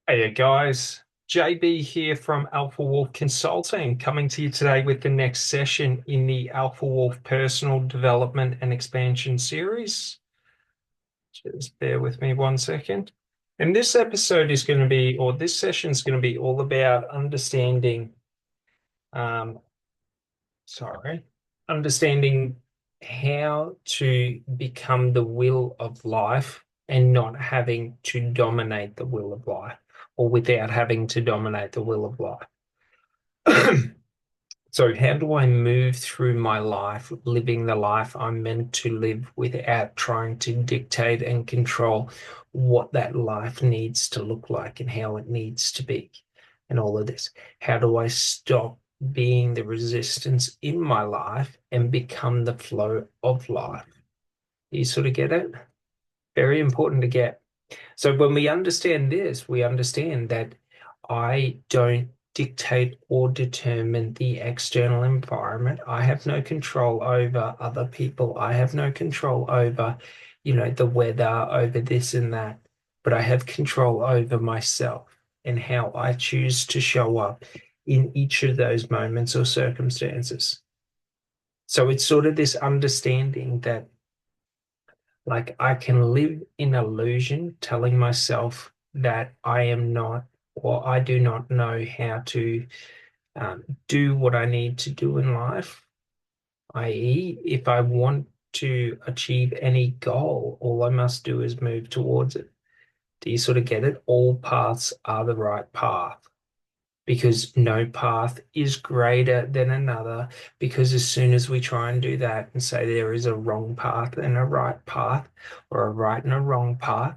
Hey guys, JB here from Alpha Wolf Consulting, coming to you today with the next session in the Alpha Wolf Personal Development and Expansion series. Just bear with me one second. And this episode is going to be, or this session is going to be all about um, sorry, understanding how to become the will of life and not having to dominate the will of life, or without having to dominate the will of life. So, how do I move through my life, living the life I'm meant to live without trying to dictate and control what that life needs to look like and how it needs to be, and all of this? How do I stop being the resistance in my life and become the flow of life? You sort of get it? Very important to get. So when we understand this, we understand that I don't dictate or determine the external environment. I have no control over other people. I have no control over, the weather, over this and that. But I have control over myself and how I choose to show up in each of those moments or circumstances. So it's sort of this understanding that like I can live in illusion, telling myself that I am not or I do not know how to do what I need to do in life, i.e., if I want to achieve any goal, all I must do is move towards it. Do you sort of get it? All paths are the right path because no path is greater than another. Because as soon as we try and do that and say there is a wrong path and a right path, or a right and a wrong path,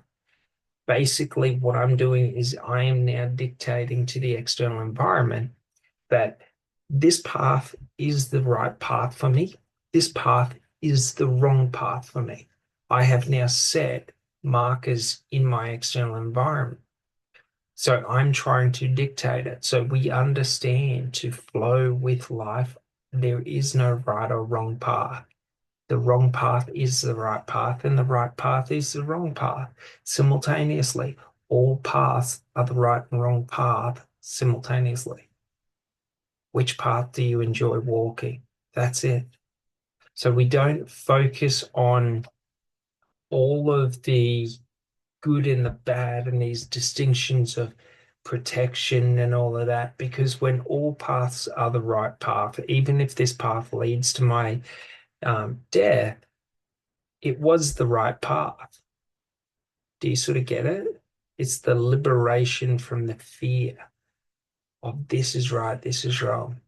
basically what I'm doing is I am now dictating to the external environment that this path is the right path for me. This path is the wrong path for me. I have now set markers in my external environment. So I'm trying to dictate it. So we understand to flow with life, there is no right or wrong path. The wrong path is the right path, and the right path is the wrong path. Simultaneously, all paths are the right and wrong path simultaneously. Which path do you enjoy walking? That's it. So we don't focus on all of the good and the bad and these distinctions of protection and all of that, because when all paths are the right path, even if this path leads to my death, it was the right path. Do you sort of get it? It's the liberation from the fear of this is right, this is wrong.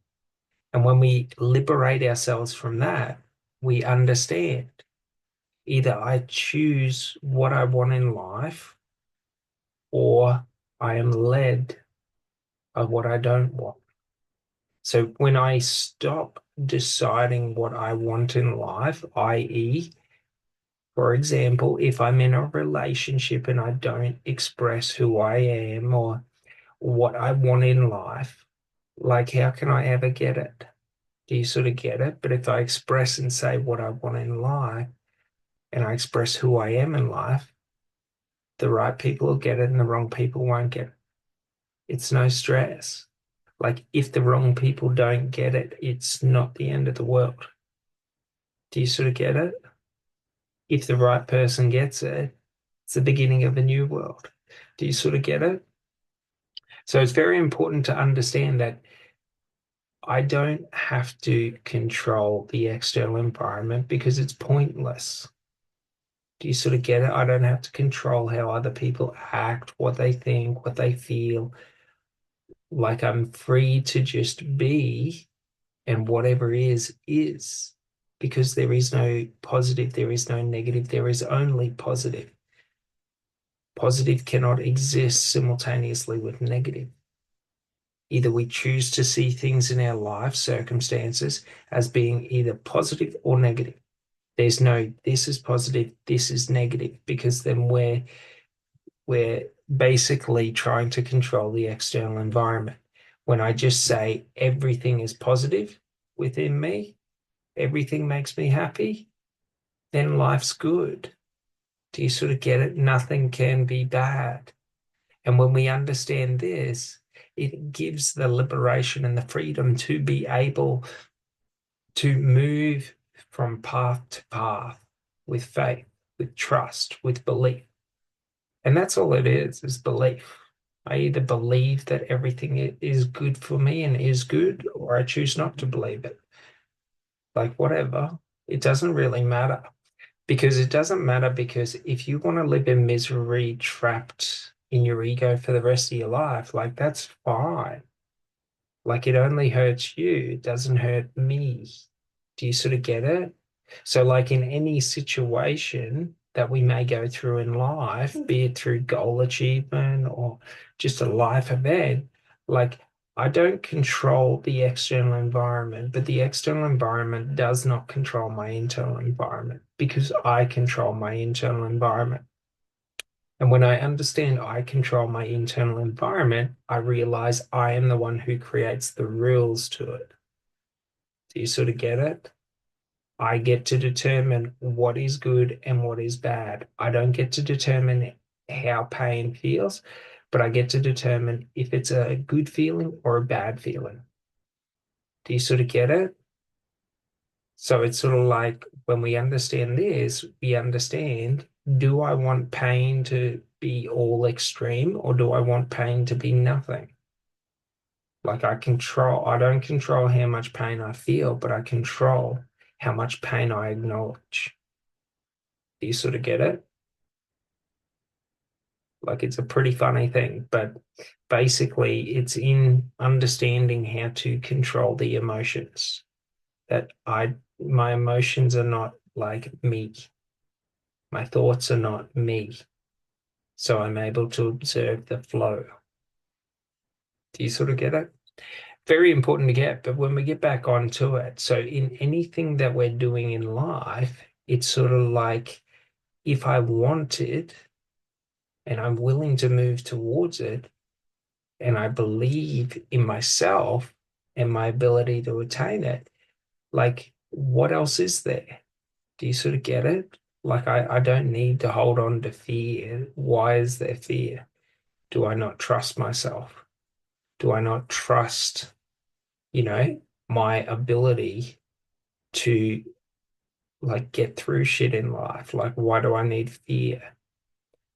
And when we liberate ourselves from that, we understand either I choose what I want in life or I am led by what I don't want. So when I stop deciding what I want in life, i.e., for example, if I'm in a relationship and I don't express who I am or what I want in life, like how can I ever get it? Do you sort of get it? But if I express and say what I want in life and I express who I am in life, the right people will get it and the wrong people won't get it. It's no stress. Like if the wrong people don't get it, it's not the end of the world. Do you sort of get it? If the right person gets it, it's the beginning of a new world. Do you sort of get it? So it's very important to understand that I don't have to control the external environment because it's pointless. Do you sort of get it? I don't have to control how other people act, what they think, what they feel. Like I'm free to just be, and whatever is. Because there is no positive, there is no negative, there is only positive. Positive cannot exist simultaneously with negative. Either we choose to see things in our life circumstances as being either positive or negative. There's no this is positive, this is negative, because then we're basically trying to control the external environment. When I just say everything is positive within me, everything makes me happy, then life's good. Do you sort of get it? Nothing can be bad. And when we understand this, it gives the liberation and the freedom to be able to move from path to path with faith, with trust, with belief. And that's all it is belief. I either believe that everything is good for me and is good, or I choose not to believe it. Like, whatever, it doesn't really matter. Because it doesn't matter, because if you want to live in misery, trapped in your ego for the rest of your life, like, that's fine. Like, it only hurts you, it doesn't hurt me. Do you sort of get it? So, like, in any situation that we may go through in life, be it through goal achievement or just a life event, like, I don't control the external environment, but the external environment does not control my internal environment because I control my internal environment. And when I understand I control my internal environment, I realize I am the one who creates the rules to it. Do you sort of get it? I get to determine what is good and what is bad. I don't get to determine how pain feels, but I get to determine if it's a good feeling or a bad feeling. Do you sort of get it? So it's sort of like when we understand this, we understand, do I want pain to be all extreme or do I want pain to be nothing? Like, I don't control how much pain I feel, but I control how much pain I acknowledge. Do you sort of get it? Like, it's a pretty funny thing, but basically it's in understanding how to control the emotions that my emotions are not like me. My thoughts are not me. So I'm able to observe the flow. Do you sort of get it? Very important to get, but when we get back onto it, so in anything that we're doing in life, it's sort of like if I want it and I'm willing to move towards it, and I believe in myself and my ability to attain it, like, what else is there? Do you sort of get it? Like, I don't need to hold on to fear. Why is there fear? Do I not trust myself? Do I not trust, you know, my ability to like get through shit in life? Like, why do I need fear?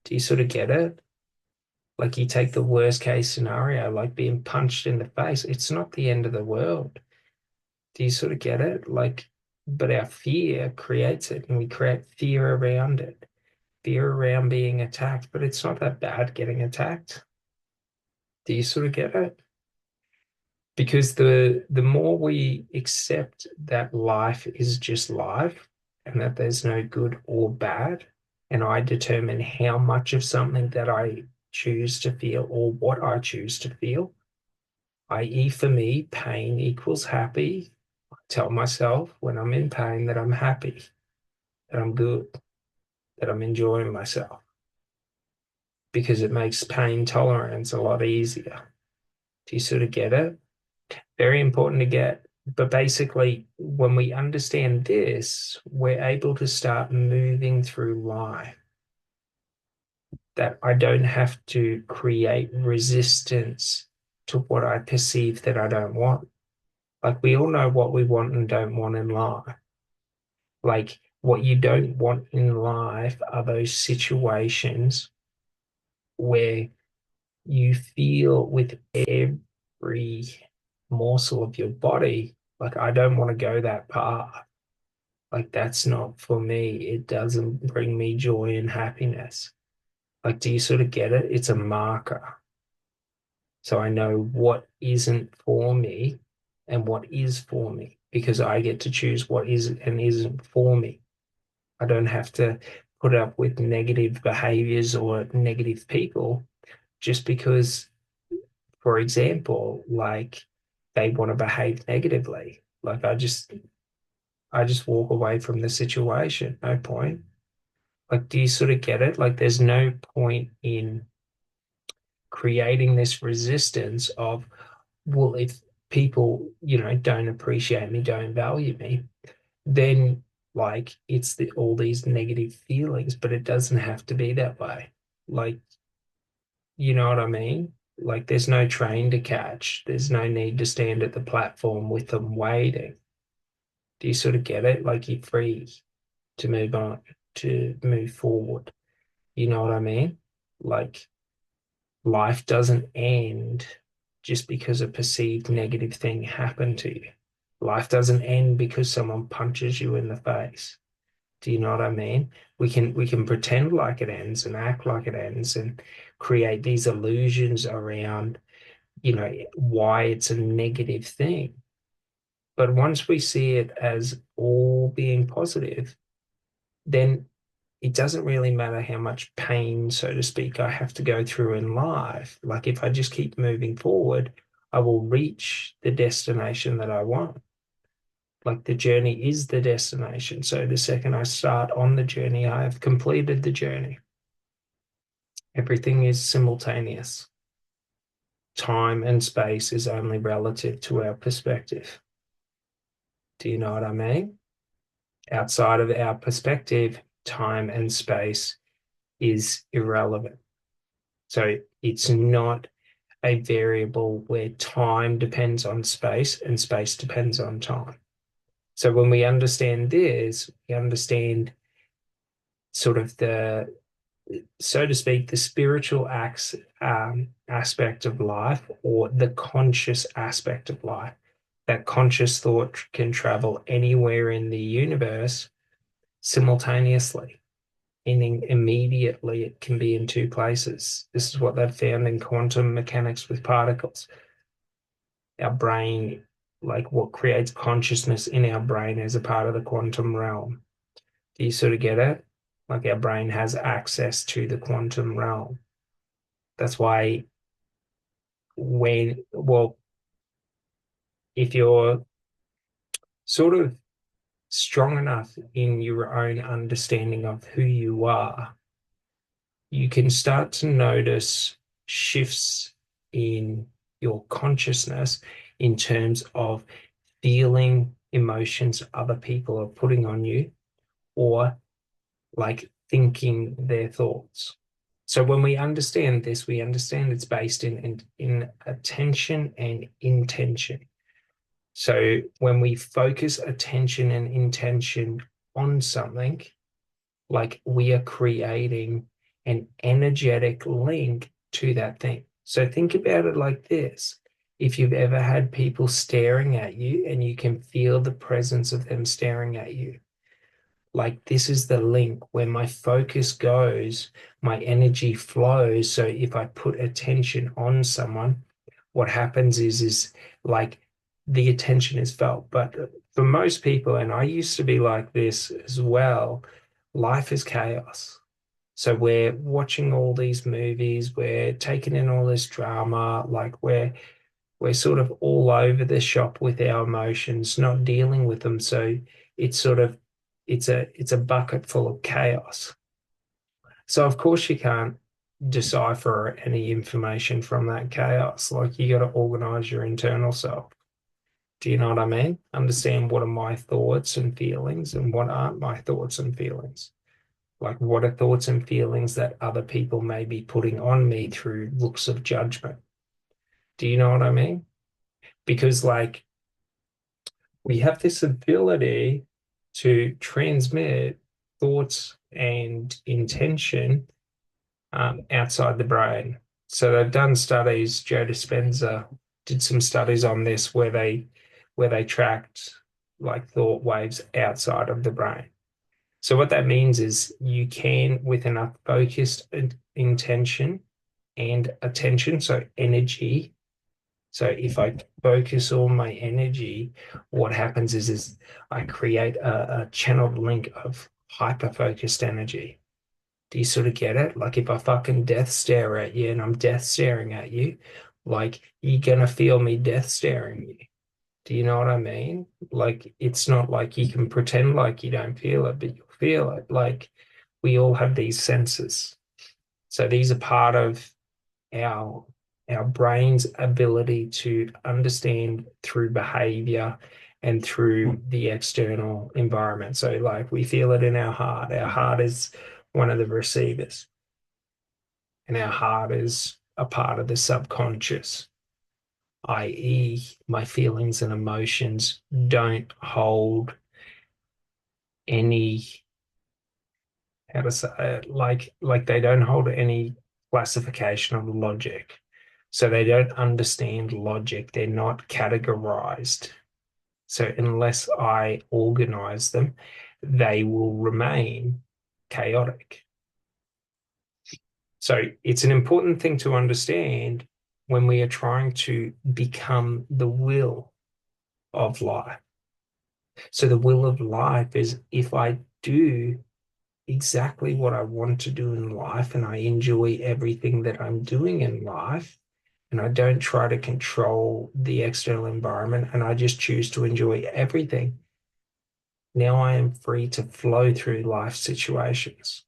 Do you sort of get it? Like, you take the worst case scenario, like being punched in the face, it's not the end of the world. Do you sort of get it? Like, but our fear creates it and we create fear around it, fear around being attacked, but it's not that bad getting attacked. Do you sort of get it? Because the more we accept that life is just life and that there's no good or bad, and I determine how much of something that I choose to feel or what I choose to feel, i.e., for me, pain equals happy. I tell myself when I'm in pain that I'm happy, that I'm good, that I'm enjoying myself because it makes pain tolerance a lot easier. Do you sort of get it? Very important to get. But basically, when we understand this, we're able to start moving through life. That I don't have to create resistance to what I perceive that I don't want. Like, we all know what we want and don't want in life. Like, what you don't want in life are those situations where you feel with every morsel of your body, like, I don't want to go that path. Like, that's not for me. It doesn't bring me joy and happiness. Like, do you sort of get it? It's a marker. So I know what isn't for me and what is for me because I get to choose what is and isn't for me. I don't have to put up with negative behaviors or negative people just because, for example, like they want to behave negatively. Like, I just walk away from the situation. No point. Like, do you sort of get it? Like, there's no point in creating this resistance of, well, if people, don't appreciate me, don't value me, then like it's all these negative feelings, but it doesn't have to be that way. Like, You know what I mean? Like there's no train to catch. There's no need to stand at the platform with them waiting. Do you sort of get it? Like you're free to move on, to move forward. You know what I mean? Like life doesn't end just because a perceived negative thing happened to you. Life doesn't end because someone punches you in the face. Do you know what I mean? We can pretend like it ends and act like it ends and create these illusions around, why it's a negative thing. But once we see it as all being positive, then it doesn't really matter how much pain, so to speak, I have to go through in life. Like if I just keep moving forward, I will reach the destination that I want. Like the journey is the destination. So the second I start on the journey, I have completed the journey. Everything is simultaneous. Time and space is only relative to our perspective. Do you know what I mean? Outside of our perspective, time and space is irrelevant. So it's not a variable where time depends on space and space depends on time. So when we understand this, we understand sort of the, so to speak, the spiritual aspect of life or the conscious aspect of life. That conscious thought can travel anywhere in the universe simultaneously, meaning immediately it can be in two places. This is what they've found in quantum mechanics with particles. Our brain, like what creates consciousness in our brain as a part of the quantum realm. Do you sort of get it? Like our brain has access to the quantum realm. That's why well, if you're sort of strong enough in your own understanding of who you are, you can start to notice shifts in your consciousness in terms of feeling emotions other people are putting on you or like thinking their thoughts. So when we understand this, we understand it's based in attention and intention. So when we focus attention and intention on something, like we are creating an energetic link to that thing. So think about it like this. If you've ever had people staring at you and you can feel the presence of them staring at you, like this is the link where my focus goes, my energy flows. So if I put attention on someone, what happens is like the attention is felt. But for most people, and I used to be like this as well, life is chaos. So we're watching all these movies, we're taking in all this drama, like we're sort of all over the shop with our emotions, not dealing with them. So it's sort of it's a bucket full of chaos. So of course you can't decipher any information from that chaos. Like you got to organize your internal self. Do you know what I mean? Understand what are my thoughts and feelings and what aren't my thoughts and feelings. Like what are thoughts and feelings that other people may be putting on me through looks of judgment. Do you know what I mean? Because like we have this ability to transmit thoughts and intention outside the brain. So they've done studies. Joe Dispenza did some studies on this where they tracked like thought waves outside of the brain. So what that means is you can, with enough focused intention and attention, so energy. So if I focus all my energy, what happens is I create a channeled link of hyper-focused energy. Do you sort of get it? Like if I fucking death stare at you and I'm death staring at you, like you're gonna feel me death staring you. Do you know what I mean? Like it's not like you can pretend like you don't feel it, but you'll feel it. Like we all have these senses. So these are part of our our brain's ability to understand through behavior and through the external environment. So like we feel it in our heart. Our heart is one of the receivers, and our heart is a part of the subconscious, i.e., my feelings and emotions don't hold any, how to say it, like they don't hold any classification of logic. So they don't understand logic. They're not categorized. So unless I organize them, they will remain chaotic. So it's an important thing to understand when we are trying to become the will of life. So the will of life is if I do exactly what I want to do in life and I enjoy everything that I'm doing in life, and I don't try to control the external environment and I just choose to enjoy everything. Now I am free to flow through life situations.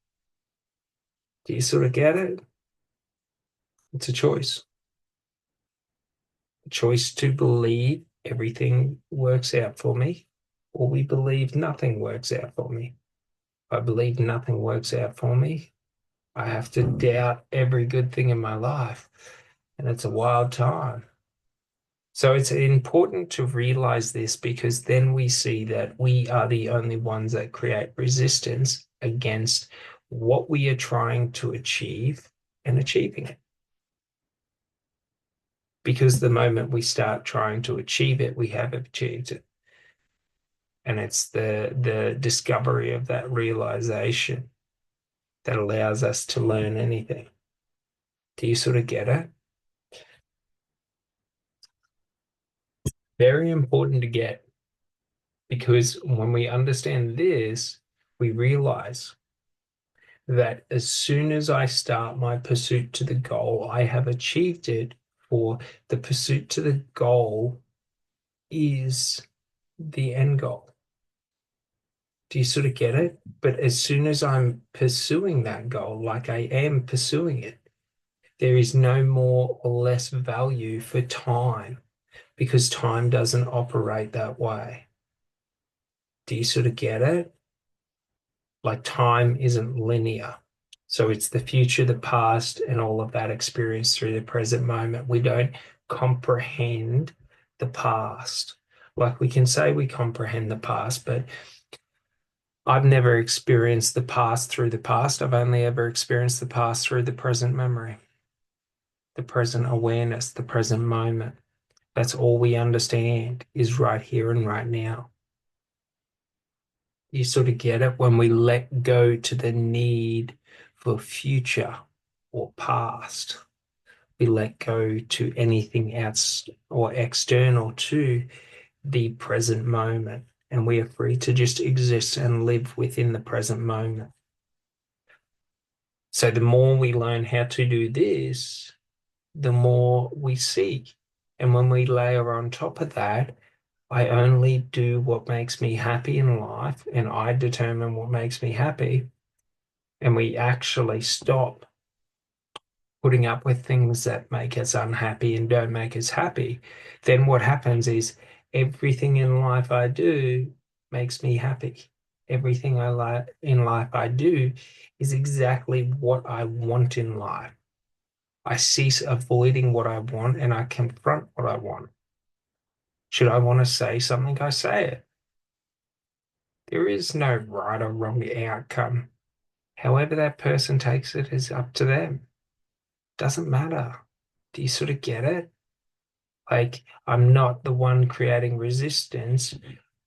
Do you sort of get it? It's a choice. A choice to believe everything works out for me, or we believe nothing works out for me. If I believe nothing works out for me, I have to doubt every good thing in my life. And it's a wild time. So it's important to realize this because then we see that we are the only ones that create resistance against what we are trying to achieve and achieving it. Because the moment we start trying to achieve it, we have achieved it. And it's the discovery of that realization that allows us to learn anything. Do you sort of get it? Very important to get because when we understand this, we realize that as soon as I start my pursuit to the goal, I have achieved it, for the pursuit to the goal is the end goal. Do you sort of get it? But as soon as I'm pursuing that goal, like I am pursuing it, there is no more or less value for time because time doesn't operate that way. Do you sort of get it? Like time isn't linear. So it's the future, the past, and all of that experience through the present moment. We don't comprehend the past. Like we can say we comprehend the past, but I've never experienced the past through the past. I've only ever experienced the past through the present memory, the present awareness, the present moment. That's all we understand is right here and right now. You sort of get it when we let go to the need for future or past. We let go to anything else or external to the present moment. And we are free to just exist and live within the present moment. So the more we learn how to do this, the more we see. And when we layer on top of that, I only do what makes me happy in life, and I determine what makes me happy. And we actually stop putting up with things that make us unhappy and don't make us happy. Then what happens is everything in life I do makes me happy. Everything I like in life I do is exactly what I want in life. I cease avoiding what I want and I confront what I want. Should I want to say something, I say it. There is no right or wrong outcome. However that person takes it is up to them. Doesn't matter. Do you sort of get it? Like, I'm not the one creating resistance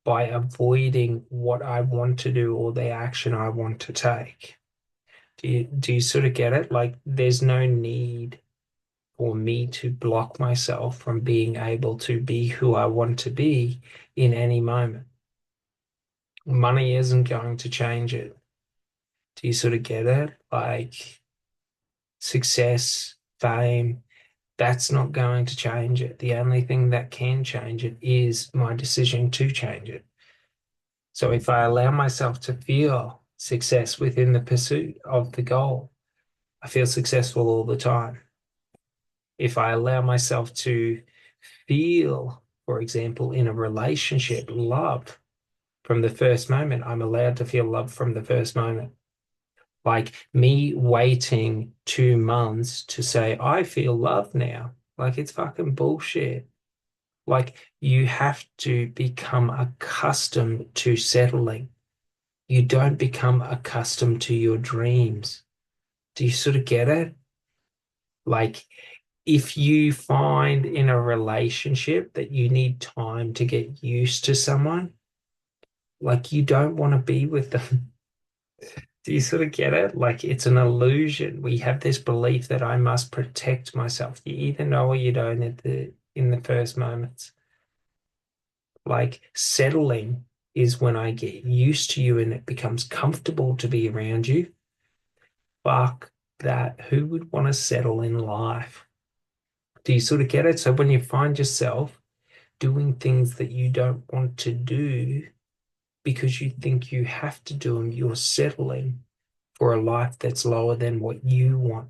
by avoiding what I want to do or the action I want to take. Do you sort of get it? Like, there's no need for me to block myself from being able to be who I want to be in any moment. Money isn't going to change it. Do you sort of get it? Like, success, fame, that's not going to change it. The only thing that can change it is my decision to change it. So if I allow myself to feel success within the pursuit of the goal, I feel successful all the time. If I allow myself to feel, for example, in a relationship, love from the first moment, I'm allowed to feel love from the first moment. Like me waiting 2 months to say, I feel love now. Like it's fucking bullshit. Like you have to become accustomed to settling. You don't become accustomed to your dreams. Do you sort of get it? Like if you find in a relationship that you need time to get used to someone, like you don't want to be with them. Do you sort of get it? Like it's an illusion. We have this belief that I must protect myself. You either know or you don't at the first moments. Like settling is when I get used to you and it becomes comfortable to be around you. Fuck that. Who would want to settle in life? Do you sort of get it? So when you find yourself doing things that you don't want to do because you think you have to do them, you're settling for a life that's lower than what you want,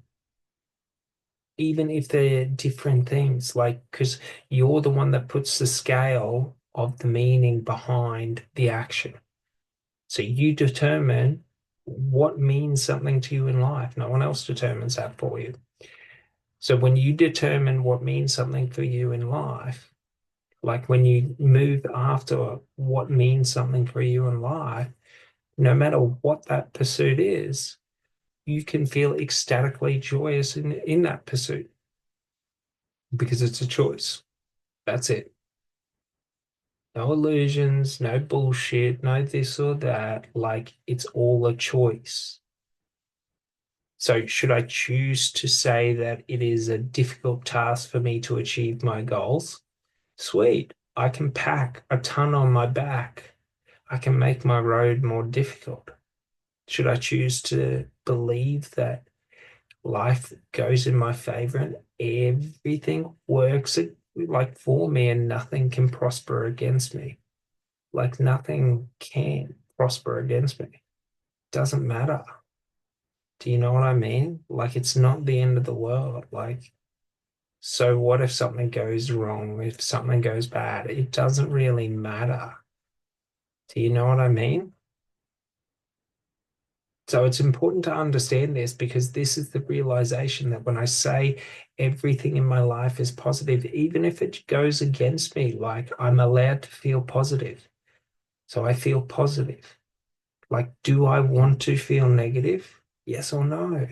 even if they're different things. Like, because you're the one that puts the scale of the meaning behind the action. So you determine what means something to you in life. No one else determines that for you. So when you determine what means something for you in life, like when you move after what means something for you in life, no matter what that pursuit is, you can feel ecstatically joyous in that pursuit because it's a choice. That's it. No illusions, no bullshit, no this or that. Like it's all a choice. So, should I choose to say that it is a difficult task for me to achieve my goals? Sweet. I can pack a ton on my back. I can make my road more difficult. Should I choose to believe that life goes in my favor and everything works like for me and nothing can prosper against me? Like nothing can prosper against me. Doesn't matter. Do you know what I mean? Like it's not the end of the world. Like, so what if something goes wrong? If something goes bad, it doesn't really matter. Do you know what I mean? So it's important to understand this because this is the realization that when I say everything in my life is positive, even if it goes against me, like I'm allowed to feel positive. So I feel positive. Like, do I want to feel negative? Yes or no?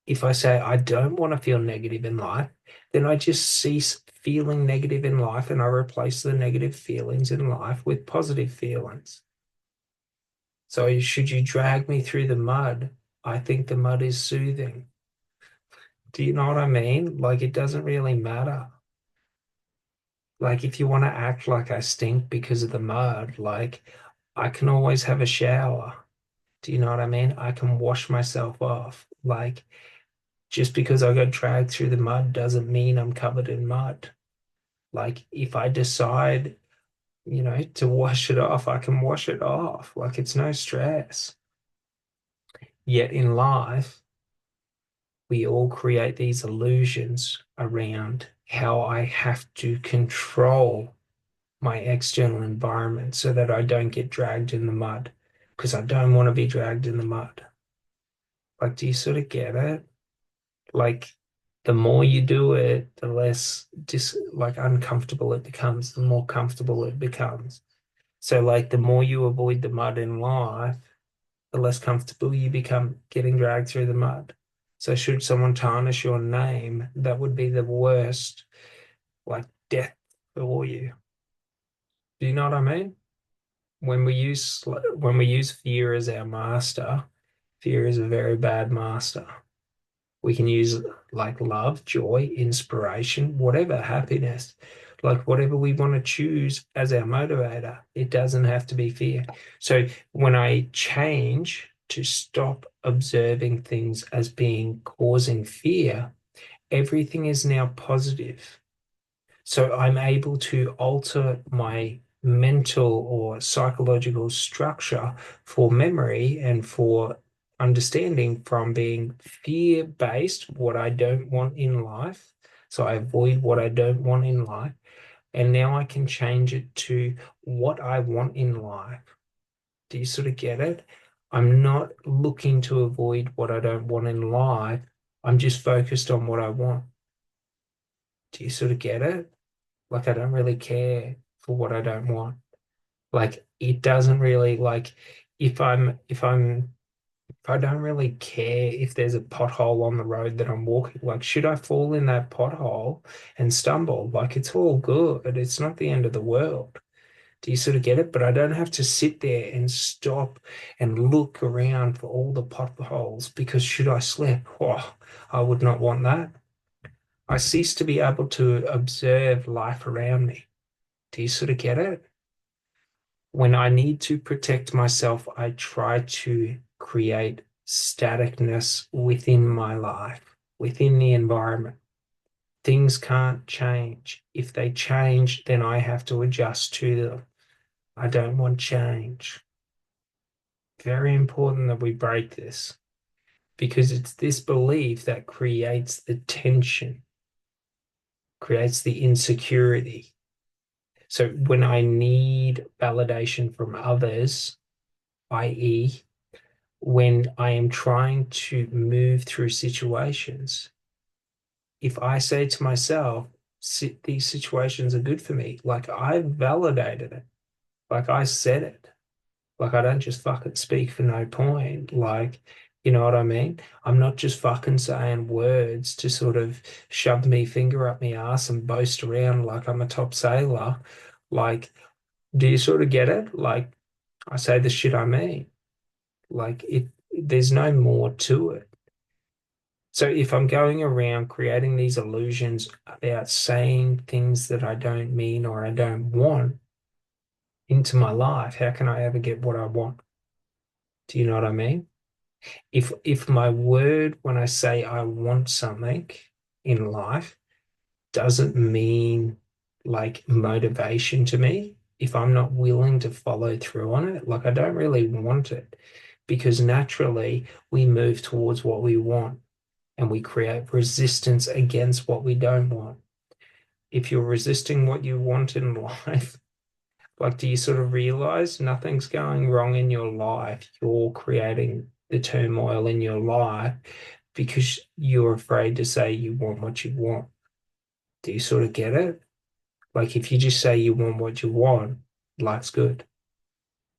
If I say I don't want to feel negative in life, then I just cease feeling negative in life and I replace the negative feelings in life with positive feelings. So, should you drag me through the mud? I think the mud is soothing. Do you know what I mean? Like, it doesn't really matter. Like, if you want to act like I stink because of the mud, like, I can always have a shower. Do you know what I mean? I can wash myself off. Like, just because I got dragged through the mud doesn't mean I'm covered in mud. Like if I decide, to wash it off, I can wash it off. Like it's no stress. Yet in life, we all create these illusions around how I have to control my external environment so that I don't get dragged in the mud because I don't want to be dragged in the mud. Like, do you sort of get it? Like the more you do it, the less like uncomfortable it becomes, the more comfortable it becomes. So like the more you avoid the mud in life, the less comfortable you become getting dragged through the mud. So should someone tarnish your name, that would be the worst, like death for you. Do you know what I mean? When we use fear as our master, fear is a very bad master. We can use like love, joy, inspiration, whatever, happiness, like whatever we want to choose as our motivator. It doesn't have to be fear. So when I change to stop observing things as being causing fear, everything is now positive. So I'm able to alter my mental or psychological structure for memory and for understanding from being fear-based, what I don't want in life. So I avoid what I don't want in life. And now I can change it to what I want in life. Do you sort of get it? I'm not looking to avoid what I don't want in life. I'm just focused on what I want. Do you sort of get it? Like, I don't really care for what I don't want. Like, it doesn't really like if I don't really care if there's a pothole on the road that I'm walking, like, should I fall in that pothole and stumble? Like, it's all good. It's not the end of the world. Do you sort of get it? But I don't have to sit there and stop and look around for all the potholes because should I slip? Oh, I would not want that. I cease to be able to observe life around me. Do you sort of get it? When I need to protect myself, I try to create staticness within my life, within the environment. Things can't change. If they change, then I have to adjust to them. I don't want change. Very important that we break this because it's this belief that creates the tension, creates the insecurity. So when I need validation from others, i.e., when I am trying to move through situations, if I say to myself, these situations are good for me, like I validated it, like I said it, like I don't just fucking speak for no point, like, you know what I mean? I'm not just fucking saying words to sort of shove me finger up my ass and boast around like I'm a top sailor. Like, do you sort of get it? Like, I say the shit I mean. Like there's no more to it. So if I'm going around creating these illusions about saying things that I don't mean or I don't want into my life, how can I ever get what I want? Do you know what I mean? If my word when I say I want something in life doesn't mean like motivation to me, if I'm not willing to follow through on it, like I don't really want it because naturally we move towards what we want and we create resistance against what we don't want. If you're resisting what you want in life, like, do you sort of realize nothing's going wrong in your life? You're creating the turmoil in your life because you're afraid to say you want what you want. Do you sort of get it? Like, if you just say you want what you want, life's good.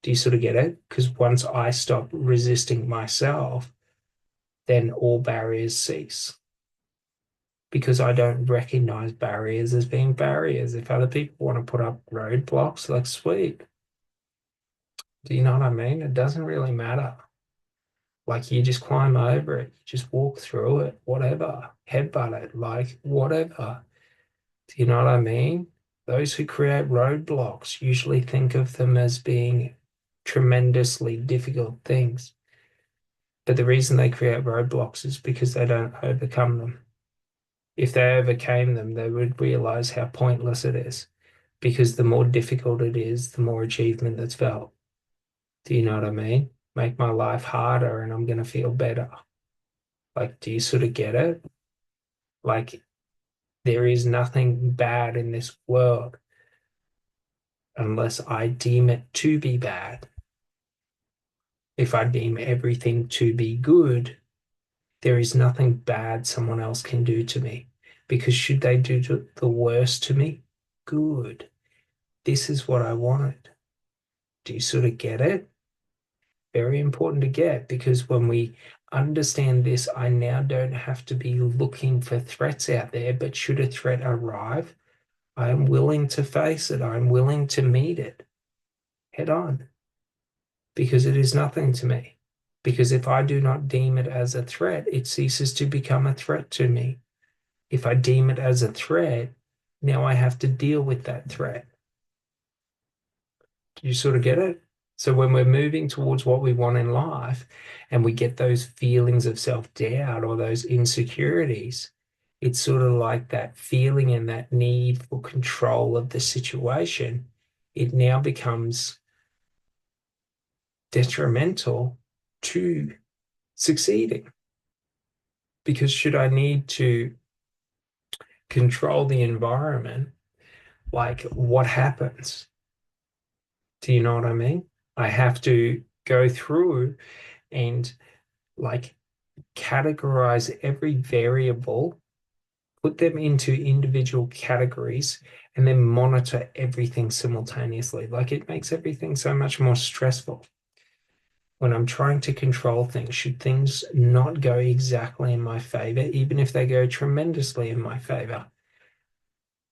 Do you sort of get it? Because once I stop resisting myself, then all barriers cease. Because I don't recognize barriers as being barriers. If other people want to put up roadblocks, like sweet. Do you know what I mean? It doesn't really matter. Like you just climb over it, you just walk through it, whatever, headbutt it, like whatever. Do you know what I mean? Those who create roadblocks usually think of them as being tremendously difficult things. But the reason they create roadblocks is because they don't overcome them. If they overcame them, they would realize how pointless it is because the more difficult it is, the more achievement that's felt. Do you know what I mean? Make my life harder and I'm going to feel better. Like, do you sort of get it? Like, there is nothing bad in this world unless I deem it to be bad. If I deem everything to be good, there is nothing bad someone else can do to me. Because should they do the worst to me? Good. This is what I wanted. Do you sort of get it? Very important to get because when we understand this, I now don't have to be looking for threats out there, but should a threat arrive, I am willing to face it. I'm willing to meet it head on because it is nothing to me. Because if I do not deem it as a threat, it ceases to become a threat to me. If I deem it as a threat, now I have to deal with that threat. Do you sort of get it? So when we're moving towards what we want in life and we get those feelings of self-doubt or those insecurities, it's sort of like that feeling and that need for control of the situation. It now becomes detrimental to succeeding because should I need to control the environment, like what happens? Do you know what I mean? I have to. go through and like categorize every variable, put them into individual categories, and then monitor everything simultaneously. Like it makes everything so much more stressful. When I'm trying to control things, should things not go exactly in my favor, even if they go tremendously in my favor?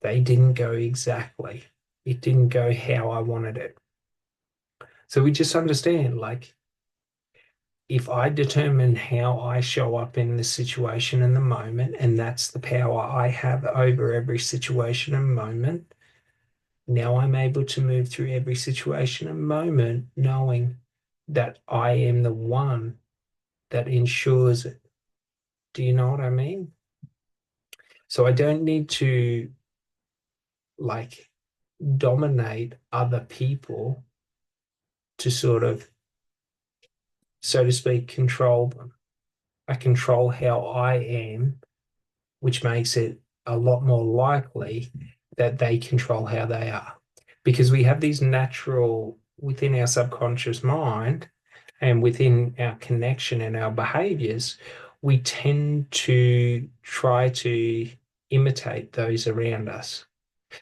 They didn't go exactly. It didn't go how I wanted it. So we just understand, like, if I determine how I show up in the situation in the moment, and that's the power I have over every situation and moment, now I'm able to move through every situation and moment knowing that I am the one that ensures it. Do you know what I mean? So I don't need to like dominate other people to sort of, so to speak, control them. I control how I am, which makes it a lot more likely that they control how they are. Because we have these natural, within our subconscious mind and within our connection and our behaviors, we tend to try to imitate those around us.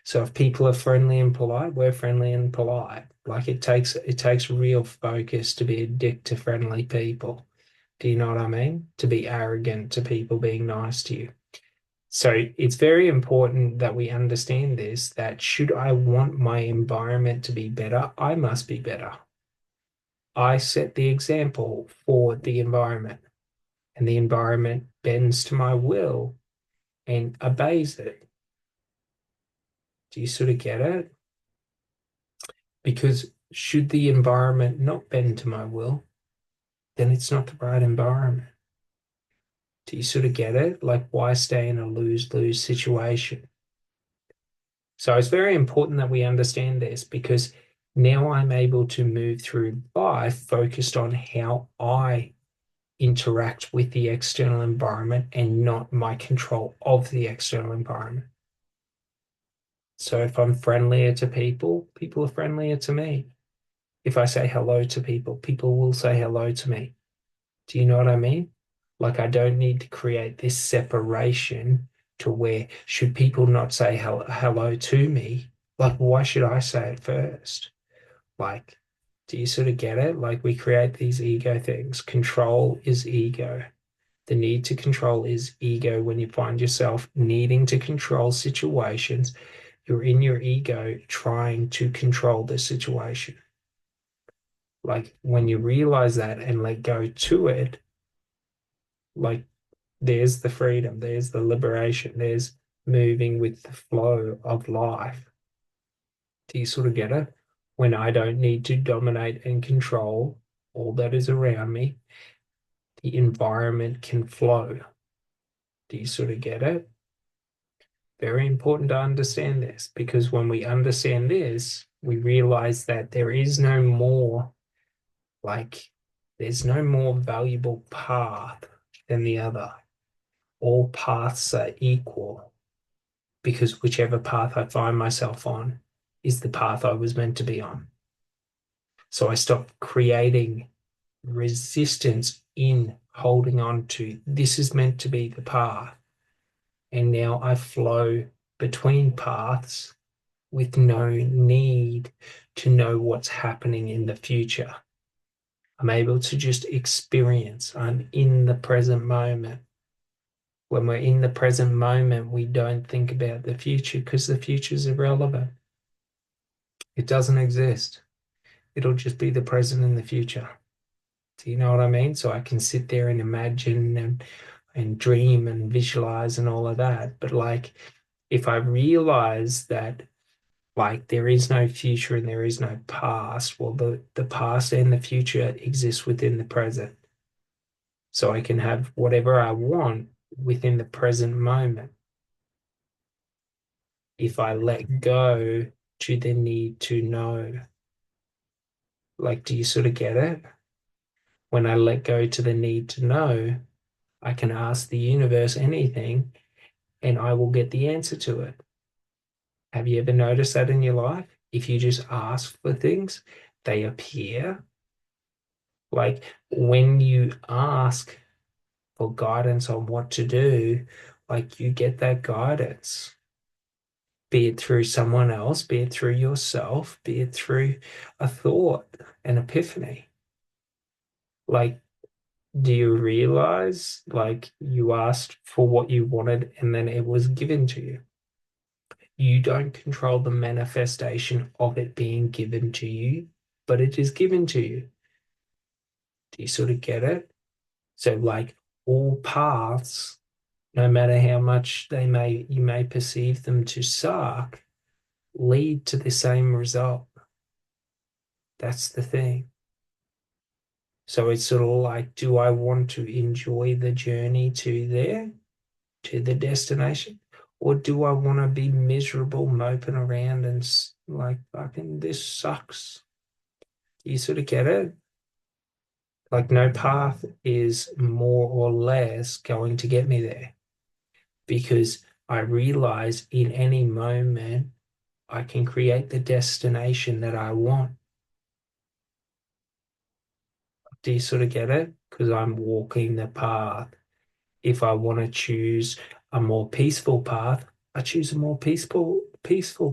So if people are friendly and polite, we're friendly and polite. Like it takes real focus to be a dick to friendly people. Do you know what I mean? To be arrogant to people being nice to you. So it's very important that we understand this, that should I want my environment to be better, I must be better. I set the example for the environment, and the environment bends to my will and obeys it. Do you sort of get it? Because should the environment not bend to my will, then it's not the right environment. Do you sort of get it? Like, why stay in a lose-lose situation? So it's very important that we understand this because now I'm able to move through life focused on how I interact with the external environment and not my control of the external environment. So if I'm friendlier to people, people are friendlier to me. If I say hello to people, people will say hello to me. Do you know what I mean? Like, I don't need to create this separation to where should people not say hello to me? Like, why should I say it first? Like, do you sort of get it? Like, we create these ego things. Control is ego. The need to control is ego. When you find yourself needing to control situations, you're in your ego trying to control the situation. Like, when you realize that and let go to it, like there's the freedom, there's the liberation, there's moving with the flow of life. Do you sort of get it? When I don't need to dominate and control all that is around me, the environment can flow. Do you sort of get it? Very important to understand this because when we understand this, we realize that there is no more, like, there's no more valuable path than the other. All paths are equal because whichever path I find myself on is the path I was meant to be on. So I stop creating resistance in holding on to this is meant to be the path. And now I flow between paths with no need to know what's happening in the future. I'm able to just experience. I'm in the present moment. When we're in the present moment, we don't think about the future because the future is irrelevant. It doesn't exist. It'll just be the present and the future. Do you know what I mean? So I can sit there and imagine and dream and visualize and all of that. But like if I realize that like there is no future and there is no past, well the past and the future exist within the present. So I can have whatever I want within the present moment if I let go to the need to know. Like, do you sort of get it? When I let go to the need to know, I can ask the universe anything and I will get the answer to it. Have you ever noticed that in your life? If you just ask for things, they appear. Like when you ask for guidance on what to do, like you get that guidance, be it through someone else, be it through yourself, be it through a thought, an epiphany. Like, do you realize like you asked for what you wanted and then it was given to you? You don't control the manifestation of it being given to you, but it is given to you. Do you sort of get it? So, like all paths, no matter how much you may perceive them to suck, lead to the same result. That's the thing. So it's sort of like, do I want to enjoy the journey to there, to the destination? Or do I want to be miserable, moping around and like, fucking, this sucks? You sort of get it? Like, no path is more or less going to get me there because I realize in any moment I can create the destination that I want. Do you sort of get it? Because I'm walking the path. If I want to choose a more peaceful path, I choose a more peaceful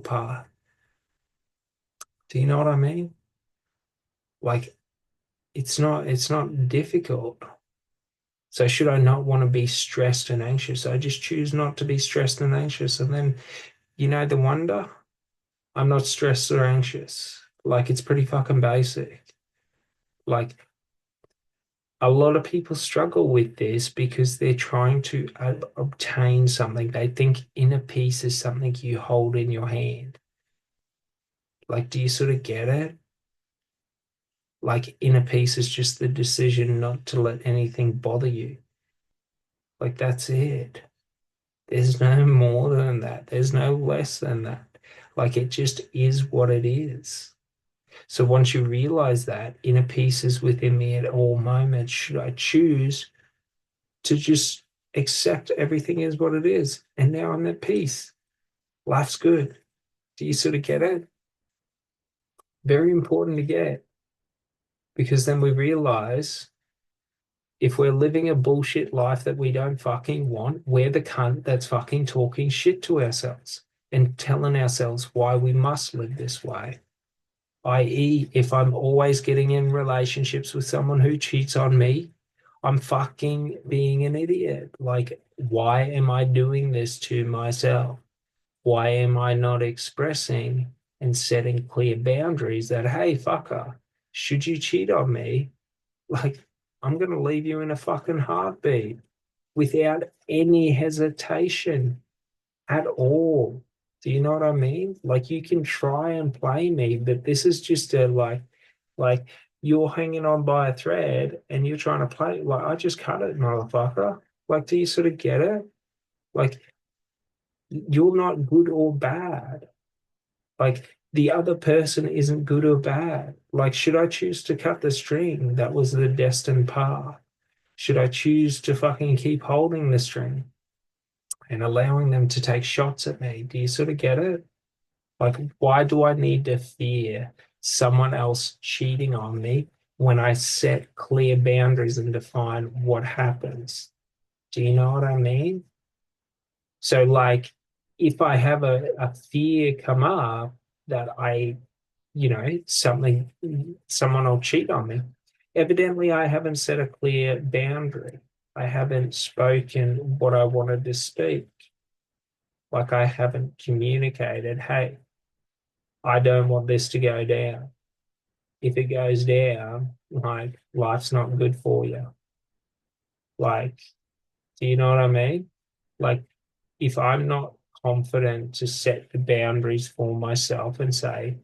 path. Do you know what I mean? Like it's not difficult. So should I not want to be stressed and anxious? I just choose not to be stressed and anxious. And then, the wonder, I'm not stressed or anxious. Like it's pretty fucking basic. Like a lot of people struggle with this because they're trying to obtain something. They think inner peace is something you hold in your hand. Like, do you sort of get it? Like, inner peace is just the decision not to let anything bother you. Like, that's it. There's no more than that. There's no less than that. Like, it just is what it is. So once you realize that inner peace is within me at all moments, should I choose to just accept everything is what it is? And now I'm at peace. Life's good. Do you sort of get it? Very important to get because then we realize if we're living a bullshit life that we don't fucking want, we're the cunt that's fucking talking shit to ourselves and telling ourselves why we must live this way. I.e., if I'm always getting in relationships with someone who cheats on me, I'm fucking being an idiot. Like, why am I doing this to myself? Why am I not expressing and setting clear boundaries that, hey, fucker, should you cheat on me, like, I'm going to leave you in a fucking heartbeat without any hesitation at all. Do you know what I mean? Like you can try and play me, but this is just a like you're hanging on by a thread and you're trying to play like I just cut it, motherfucker. Like, do you sort of get it? Like you're not good or bad. Like the other person isn't good or bad. Like, should I choose to cut the string? That was the destined path. Should I choose to fucking keep holding the string and allowing them to take shots at me? Do you sort of get it? Like, why do I need to fear someone else cheating on me when I set clear boundaries and define what happens? Do you know what I mean? So, like, if I have a fear come up that someone will cheat on me, evidently I haven't set a clear boundary. I haven't spoken what I wanted to speak. Like, I haven't communicated, hey, I don't want this to go down. If it goes down, like life's not good for you. Like, do you know what I mean? Like, if I'm not confident to set the boundaries for myself and say,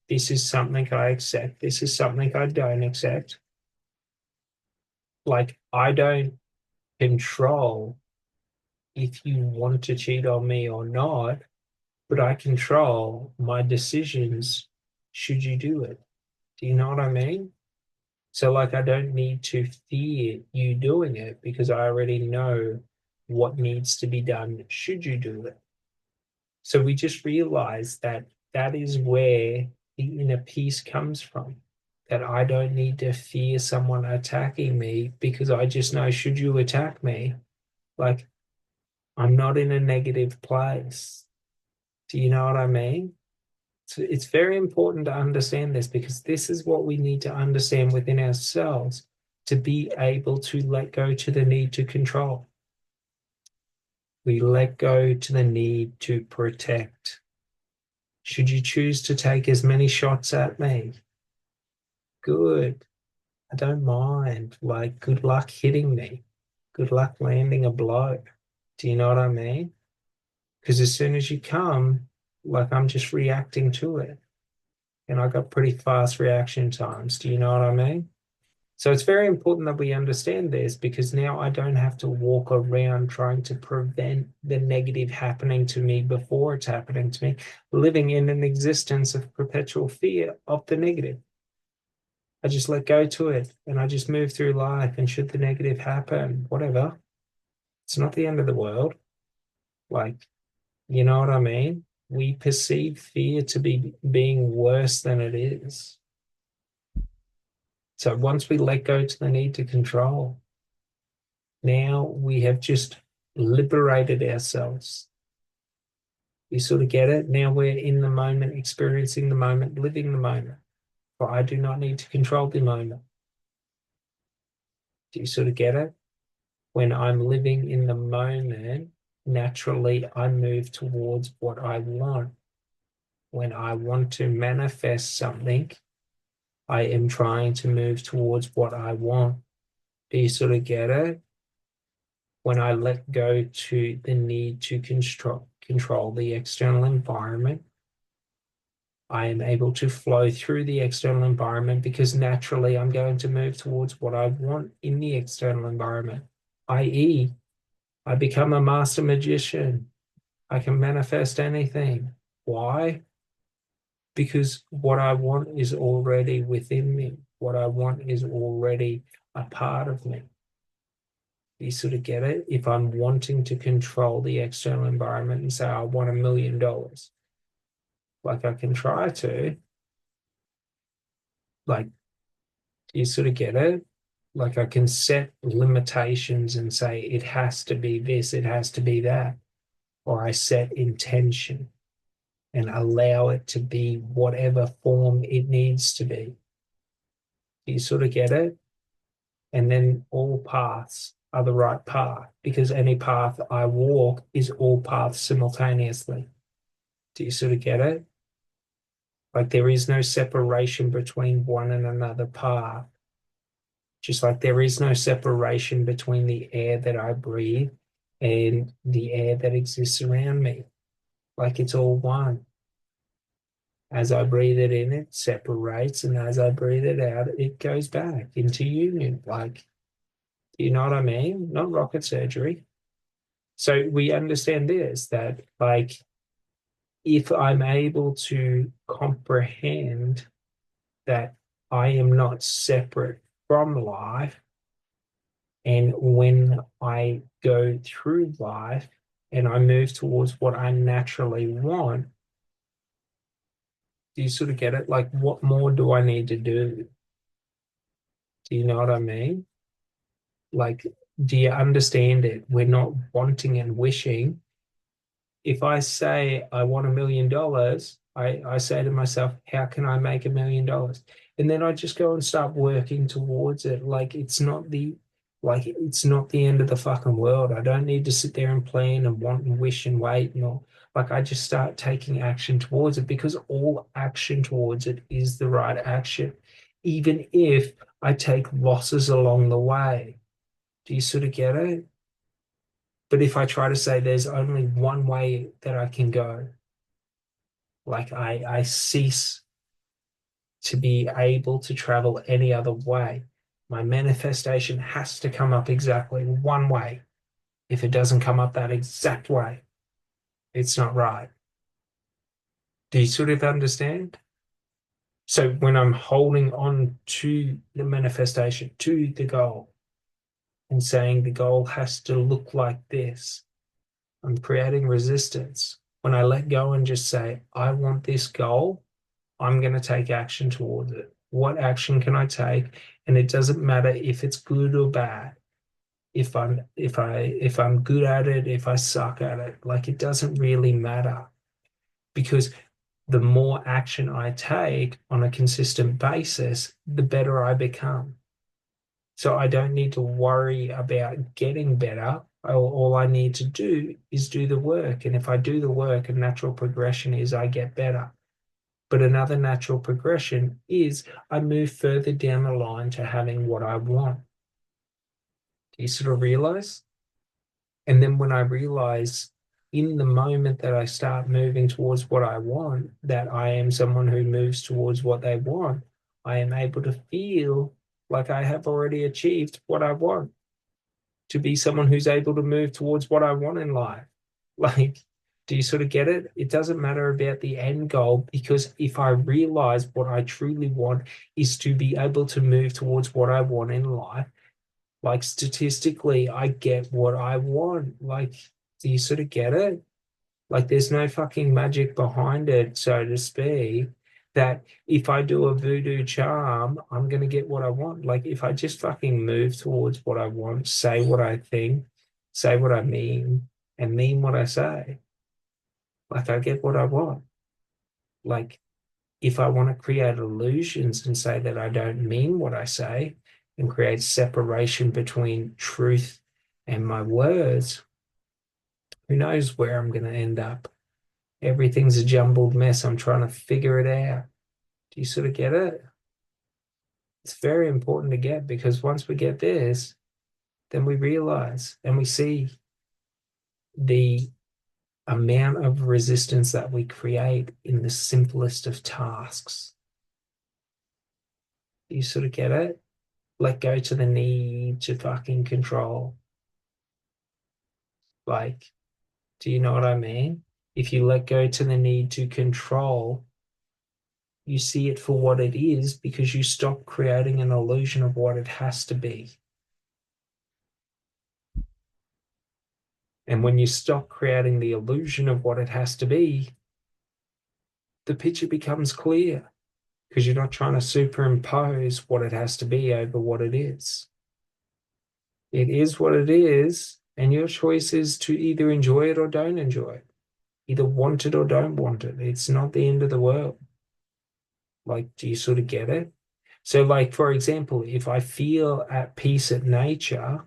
this is something I accept, this is something I don't accept, like, I don't control if you want to cheat on me or not, but I control my decisions should you do it. Do you know what I mean? So, like, I don't need to fear you doing it because I already know what needs to be done should you do it. So, we just realize that that is where the inner peace comes from. that I don't need to fear someone attacking me because I just know should you attack me, like I'm not in a negative place. Do you know what I mean? So it's very important to understand this because this is what we need to understand within ourselves to be able to let go to the need to control. We let go to the need to protect. Should you choose to take as many shots at me? Good. I don't mind. Like, good luck hitting me. Good luck landing a blow. Do you know what I mean? Because as soon as you come, like, I'm just reacting to it. And I got pretty fast reaction times. Do you know what I mean? So it's very important that we understand this because now I don't have to walk around trying to prevent the negative happening to me before it's happening to me, living in an existence of perpetual fear of the negative. I just let go to it and I just move through life. And should the negative happen, whatever, it's not the end of the world. Like, you know what I mean? We perceive fear to be being worse than it is. So once we let go to the need to control, now we have just liberated ourselves. You sort of get it? Now we're in the moment, experiencing the moment, living the moment. For I do not need to control the moment. Do you sort of get it? When I'm living in the moment, naturally I move towards what I want. When I want to manifest something, I am trying to move towards what I want. Do you sort of get it? When I let go to the need to control the external environment, I am able to flow through the external environment because naturally I'm going to move towards what I want in the external environment, i.e., I become a master magician. I can manifest anything. Why? Because what I want is already within me. What I want is already a part of me. You sort of get it? If I'm wanting to control the external environment and say, I want $1 million, like I can try to, like, you sort of get it? Like I can set limitations and say, it has to be this, it has to be that. Or I set intention and allow it to be whatever form it needs to be. Do you sort of get it? And then all paths are the right path because any path I walk is all paths simultaneously. Do you sort of get it? Like there is no separation between one and another path. Just like there is no separation between the air that I breathe and the air that exists around me. Like it's all one. As I breathe it in, it separates, and as I breathe it out, it goes back into union. Like, you know what I mean? Not rocket surgery. So we understand this that, like, if I'm able to comprehend that I am not separate from life, and when I go through life and I move towards what I naturally want, do you sort of get it? Like, what more do I need to do? Do you know what I mean? Like, do you understand it? We're not wanting and wishing. If I say I want $1 million, I say to myself, how can I make $1 million? And then I just go and start working towards it. It's not the end of the fucking world. I don't need to sit there and plan and want and wish and wait and all. Like I just start taking action towards it because all action towards it is the right action, even if I take losses along the way. Do you sort of get it? But if I try to say there's only one way that I can go, like I cease to be able to travel any other way. My manifestation has to come up exactly one way. If it doesn't come up that exact way, it's not right. Do you sort of understand? So when I'm holding on to the manifestation, to the goal, and saying the goal has to look like this, I'm creating resistance. When I let go and just say, I want this goal, I'm going to take action towards it. What action can I take? And it doesn't matter if it's good or bad. If I'm good at it, if I suck at it, like it doesn't really matter because the more action I take on a consistent basis, the better I become. So I don't need to worry about getting better. All I need to do is do the work. And if I do the work, a natural progression is I get better. But another natural progression is I move further down the line to having what I want. Do you sort of realize? And then when I realize in the moment that I start moving towards what I want, that I am someone who moves towards what they want, I am able to feel like I have already achieved what I want, to be someone who's able to move towards what I want in life. Like, do you sort of get it? It doesn't matter about the end goal because if I realize what I truly want is to be able to move towards what I want in life, like statistically, I get what I want. Like, do you sort of get it? Like, there's no fucking magic behind it, so to speak, that if I do a voodoo charm, I'm gonna get what I want. Like, if I just fucking move towards what I want, say what I think, say what I and mean what I say, like, I get what I want. Like, if I want to create illusions and say that I don't mean what I say and create separation between truth and my words, who knows where I'm going to end up? Everything's a jumbled mess. I'm trying to figure it out. Do you sort of get it? It's very important to get because once we get this, then we realize and we see the amount of resistance that we create in the simplest of tasks. Do you sort of get it? Let go to the need to fucking control. Like, do you know what I mean? If you let go to the need to control, you see it for what it is because you stop creating an illusion of what it has to be. And when you stop creating the illusion of what it has to be, the picture becomes clear because you're not trying to superimpose what it has to be over what it is. It is what it is, and your choice is to either enjoy it or don't enjoy it. Either want it or don't want it. It's not the end of the world. Like, do you sort of get it? So, like, for example, if I feel at peace in nature,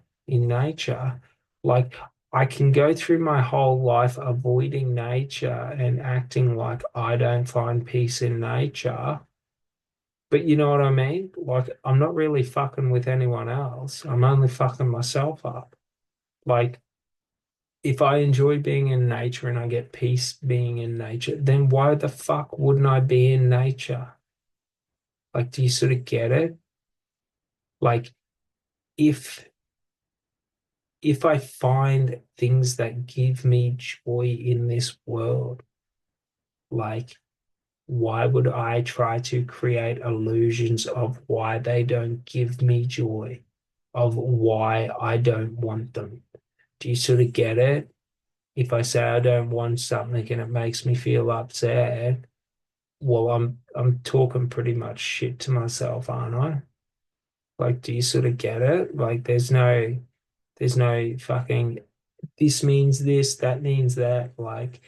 like I can go through my whole life avoiding nature and acting like I don't find peace in nature. But you know what I mean? Like, I'm not really fucking with anyone else. I'm only fucking myself up. Like, if I enjoy being in nature and I get peace being in nature, then why the fuck wouldn't I be in nature? Like, do you sort of get it? Like, if if I find things that give me joy in this world, like, why would I try to create illusions of why they don't give me joy, of why I don't want them? Do you sort of get it? If I say I don't want something and it makes me feel upset, well, I'm talking pretty much shit to myself, aren't I? Like, do you sort of get it? Like, there's no fucking this means this, that means that. Like,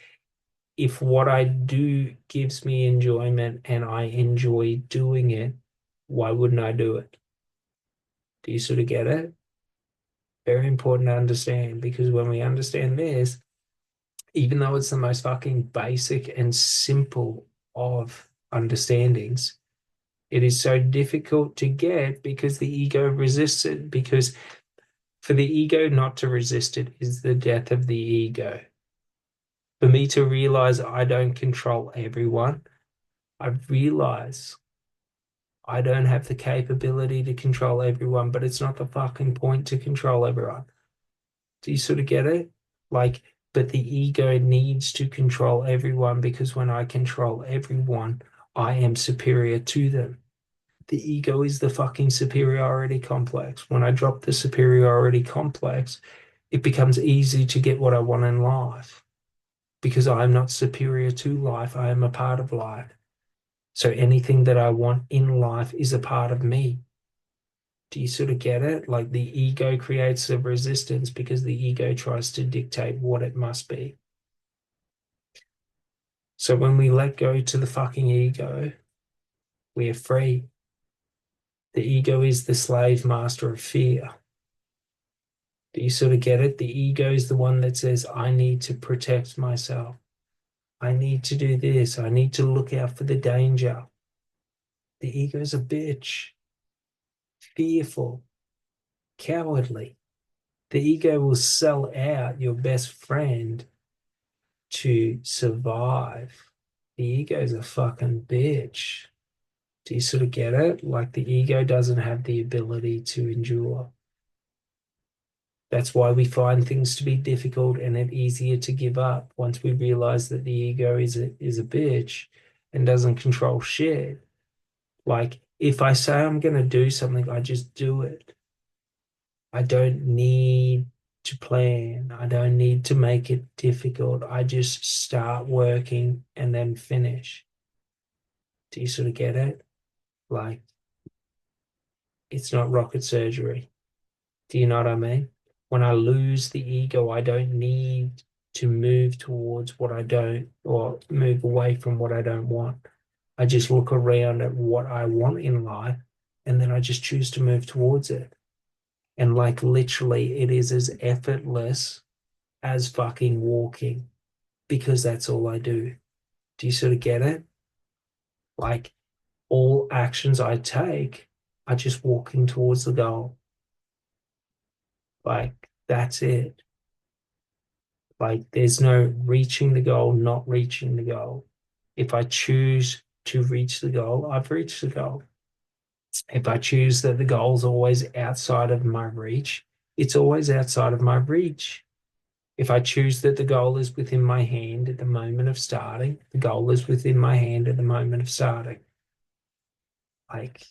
if what I do gives me enjoyment and I enjoy doing it, why wouldn't I do it? Do you sort of get it? Very important to understand because when we understand this, even though it's the most fucking basic and simple of understandings, it is so difficult to get because the ego resists it. Because for the ego not to resist it is the death of the ego. For me to realize I don't control everyone, I realize I don't have the capability to control everyone, but it's not the fucking point to control everyone. Do you sort of get it? Like, but the ego needs to control everyone because when I control everyone, I am superior to them. The ego is the fucking superiority complex. When I drop the superiority complex, it becomes easy to get what I want in life because I am not superior to life. I am a part of life. So anything that I want in life is a part of me. Do you sort of get it? Like the ego creates a resistance because the ego tries to dictate what it must be. So when we let go to the fucking ego, we are free. The ego is the slave master of fear. Do you sort of get it? The ego is the one that says, I need to protect myself. I need to do this. I need to look out for the danger. The ego is a bitch, fearful, cowardly. The ego will sell out your best friend to survive. The ego is a fucking bitch. Do you sort of get it? Like the ego doesn't have the ability to endure. That's why we find things to be difficult and it easier to give up once we realize that the ego is a bitch and doesn't control shit. Like if I say I'm gonna do something, I just do it. I don't need to plan. I don't need to make it difficult. I just start working and then finish. Do you sort of get it? Like it's not rocket surgery. Do you know what I mean? When I lose the ego, I don't need to move towards what I don't or move away from what I don't want. I just look around at what I want in life and then I just choose to move towards it. And like literally, it is as effortless as fucking walking because that's all I do. Do you sort of get it? Like all actions I take are just walking towards the goal. Like that's it. Like there's no reaching the goal, not reaching the goal. If I choose to reach the goal, I've reached the goal. If I choose that the goal's always outside of my reach, it's always outside of my reach. If I choose that the goal is within my hand at the moment of starting, the goal is within my hand at the moment of starting. Like,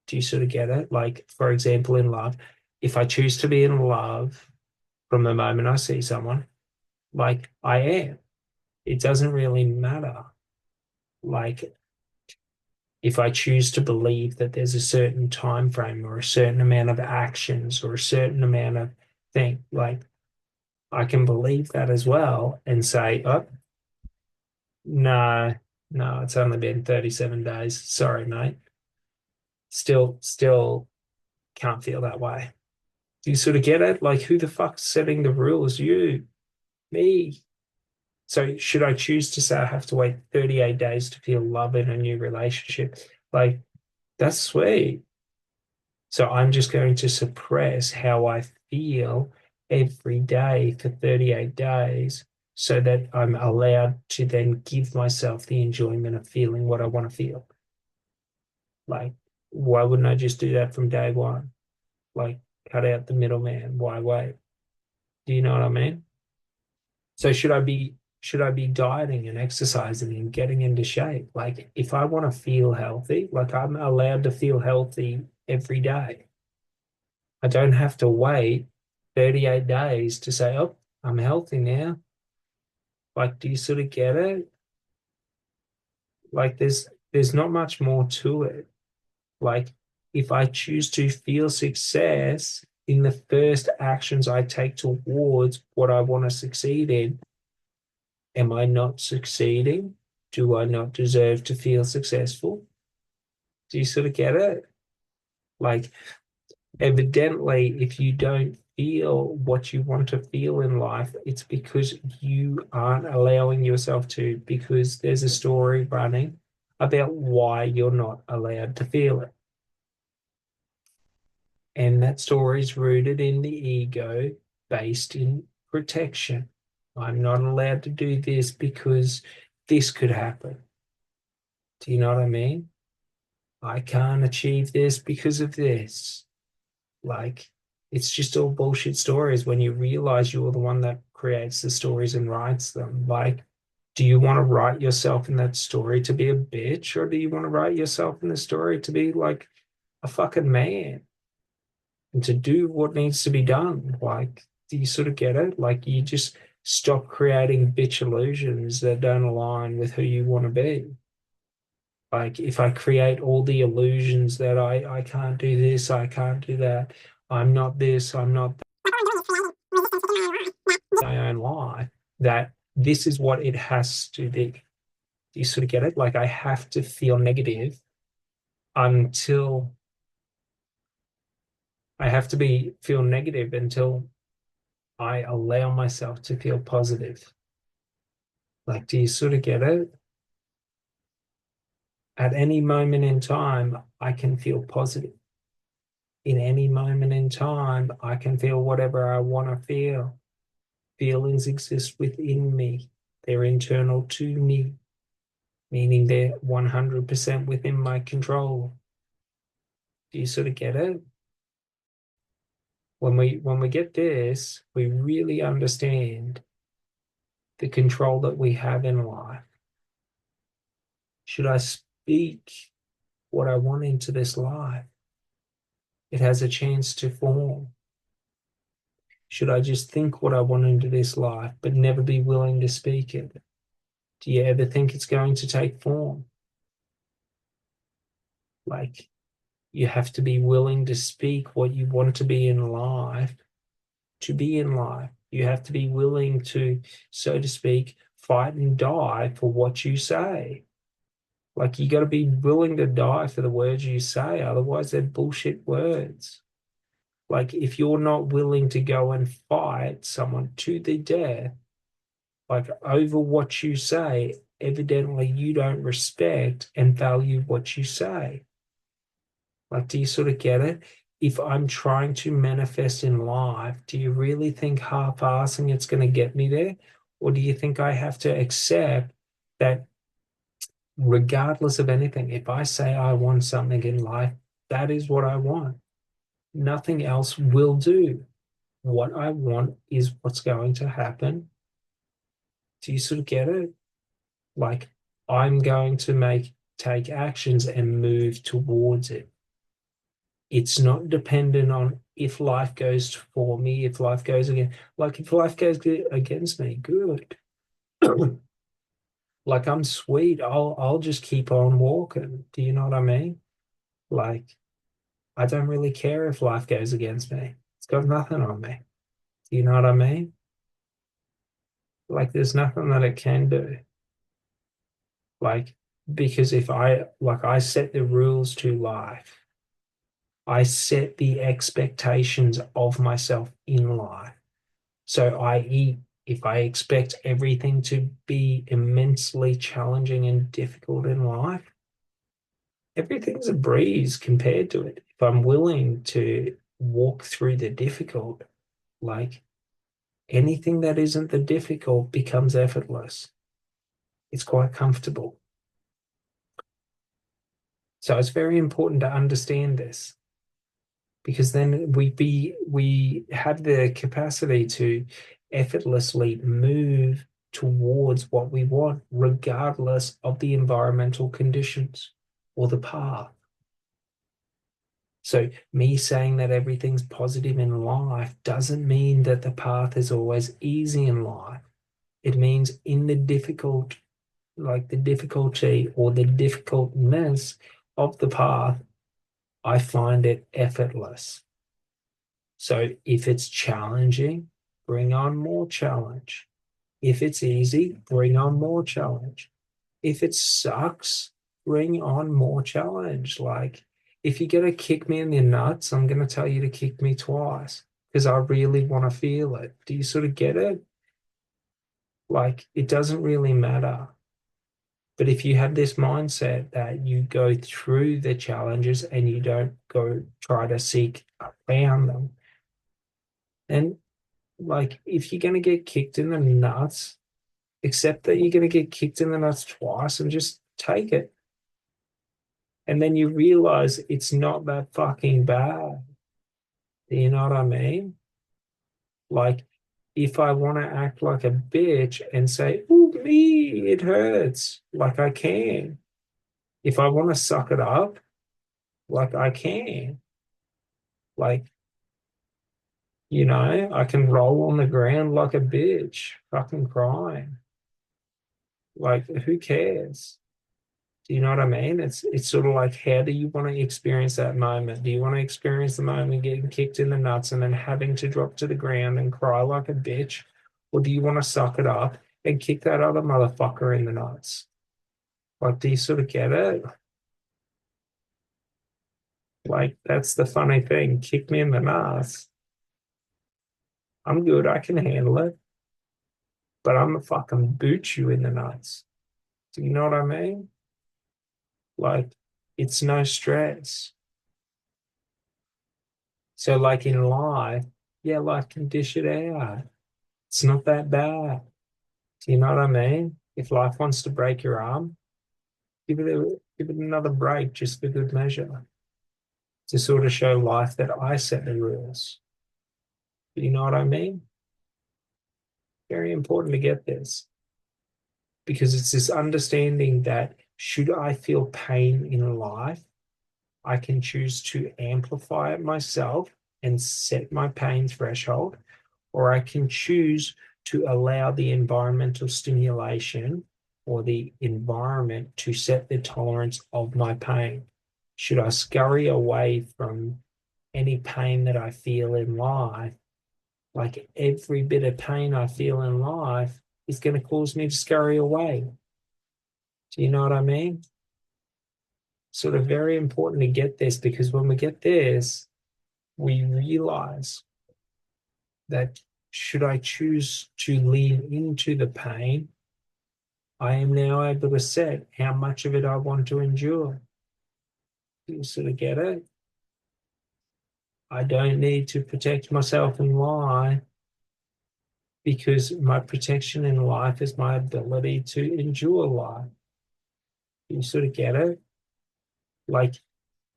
do you sort of get it? Like, for example, in love, if I choose to be in love from the moment I see someone, like I am, it doesn't really matter. Like, if I choose to believe that there's a certain time frame or a certain amount of actions or a certain amount of thing, like I can believe that as well and say, oh, no, no, it's only been 37 days. Sorry, mate. Still can't feel that way. Do you sort of get it? Like, who the fuck's setting the rules? You, me. So, should I choose to say I have to wait 38 days to feel love in a new relationship? Like, that's sweet. So, I'm just going to suppress how I feel every day for 38 days so that I'm allowed to then give myself the enjoyment of feeling what I want to feel. Like, why wouldn't I just do that from day one? Like, cut out the middleman. Why wait? Do you know what I mean? So should I be dieting and exercising and getting into shape? Like, if I want to feel healthy, like I'm allowed to feel healthy every day. I don't have to wait 38 days to say, oh, I'm healthy now. Like, do you sort of get it? Like, there's not much more to it. Like, if I choose to feel success in the first actions I take towards what I want to succeed in, am I not succeeding? Do I not deserve to feel successful? Do you sort of get it? Like, evidently, if you don't feel what you want to feel in life, it's because you aren't allowing yourself to, because there's a story running about why you're not allowed to feel it. And that story is rooted in the ego based in protection. I'm not allowed to do this because this could happen. Do you know what I mean? I can't achieve this because of this. Like, it's just all bullshit stories when you realize you're the one that creates the stories and writes them. Like, do you want to write yourself in that story to be a bitch, or do you want to write yourself in the story to be like a fucking man and to do what needs to be done? Like, do you sort of get it? Like, you just stop creating bitch illusions that don't align with who you want to be. Like if I create all the illusions that I can't do this, I can't do that, I'm not this, I'm not my own life, that this is what it has to be. Do you sort of get it? Like I have to feel negative until I have to be feel negative until I allow myself to feel positive. Like, do you sort of get it? At any moment in time, I can feel positive. In any moment in time, I can feel whatever I want to feel. Feelings exist within me. They're internal to me, meaning they're 100% within my control. Do you sort of get it? When we get this, we really understand the control that we have in life. Should I speak what I want into this life? It has a chance to form. Should I just think what I want into this life, but never be willing to speak it? Do you ever think it's going to take form? Like, you have to be willing to speak what you want to be in life, to be in life. You have to be willing to, so to speak, fight and die for what you say. Like, you got to be willing to die for the words you say, otherwise, they're bullshit words. Like, if you're not willing to go and fight someone to the death, like over what you say, evidently you don't respect and value what you say. Like, do you sort of get it? If I'm trying to manifest in life, do you really think half-assing it's going to get me there? Or do you think I have to accept that regardless of anything, if I say I want something in life, that is what I want. Nothing else will do. What I want is what's going to happen. Do you sort of get it? Like, I'm going to take actions and move towards it. It's not dependent on if life goes for me, if life goes again. Like if life goes against me, good. Like I'm sweet. I'll just keep on walking. Do you know what I mean? Like I don't really care if life goes against me. It's got nothing on me. Do you know what I mean? Like there's nothing that it can do. Like because if I set the rules to life, I set the expectations of myself in life. So, i.e., if I expect everything to be immensely challenging and difficult in life, everything's a breeze compared to it. If I'm willing to walk through the difficult, like anything that isn't the difficult becomes effortless. It's quite comfortable. So it's very important to understand this because then we have the capacity to effortlessly move towards what we want, regardless of the environmental conditions or the path. So, me saying that everything's positive in life doesn't mean that the path is always easy in life. It means in the difficult, like the difficulty or the difficultness of the path, I find it effortless. So if it's challenging, bring on more challenge. If it's easy, bring on more challenge. If it sucks, bring on more challenge. Like if you're going to kick me in the nuts, I'm going to tell you to kick me twice because I really want to feel it. Do you sort of get it? Like it doesn't really matter. But if you have this mindset that you go through the challenges and you don't go try to seek around them, then like if you're going to get kicked in the nuts, accept that you're going to get kicked in the nuts twice and just take it. And then you realize it's not that fucking bad. Do you know what I mean? Like if I want to act like a bitch and say, "Oh, me, it hurts," like I can. If I want to suck it up, like I can. Like, I can roll on the ground like a bitch, fucking crying. Like, who cares? Do you know what I mean? It's sort of like, how do you want to experience that moment? Do you want to experience the moment getting kicked in the nuts and then having to drop to the ground and cry like a bitch? Or do you want to suck it up and kick that other motherfucker in the nuts? Like, do you sort of get it? Like, that's the funny thing. Kick me in the nuts. I'm good. I can handle it. But I'm a fucking boot you in the nuts. Do you know what I mean? Like, it's no stress. So, like in life, yeah, life can dish it out. It's not that bad. Do you know what I mean? If life wants to break your arm, give it another break just for good measure to sort of show life that I set the rules. Do you know what I mean? Very important to get this because it's this understanding that should I feel pain in life, I can choose to amplify it myself and set my pain threshold, or I can choose to allow the environmental stimulation or the environment to set the tolerance of my pain. Should I scurry away from any pain that I feel in life? Like every bit of pain I feel in life is going to cause me to scurry away. Do you know what I mean? Sort of very important to get this because when we get this, we realize that should I choose to lean into the pain, I am now able to set how much of it I want to endure. You sort of get it? I don't need to protect myself and lie because my protection in life is my ability to endure life. You sort of get it? Like,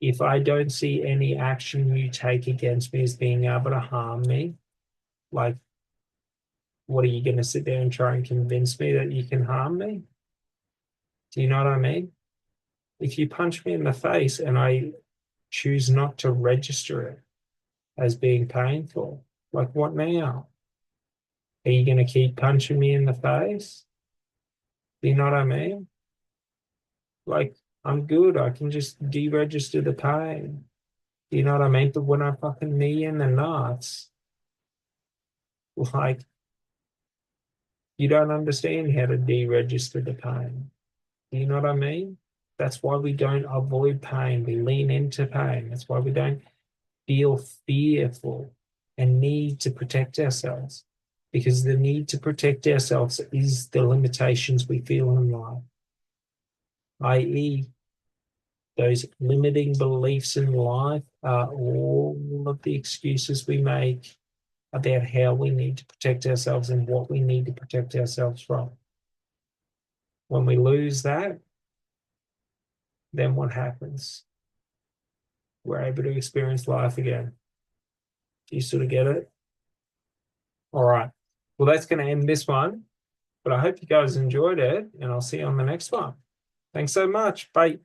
if I don't see any action you take against me as being able to harm me, like, what are you going to sit there and try and convince me that you can harm me? Do you know what I mean? If you punch me in the face and I choose not to register it as being painful, like what now? Are you going to keep punching me in the face? Do you know what I mean? Like, I'm good. I can just deregister the pain. Do you know what I mean? But when I fucking knee in the nuts, like, you don't understand how to deregister the pain. Do you know what I mean? That's why we don't avoid pain. We lean into pain. That's why we don't feel fearful and need to protect ourselves because the need to protect ourselves is the limitations we feel in life, i.e., those limiting beliefs in life are all of the excuses we make about how we need to protect ourselves and what we need to protect ourselves from. When we lose that, then what happens? We're able to experience life again. Do you sort of get it? All right. Well, that's going to end this one, but I hope you guys enjoyed it, and I'll see you on the next one. Thanks so much. Bye.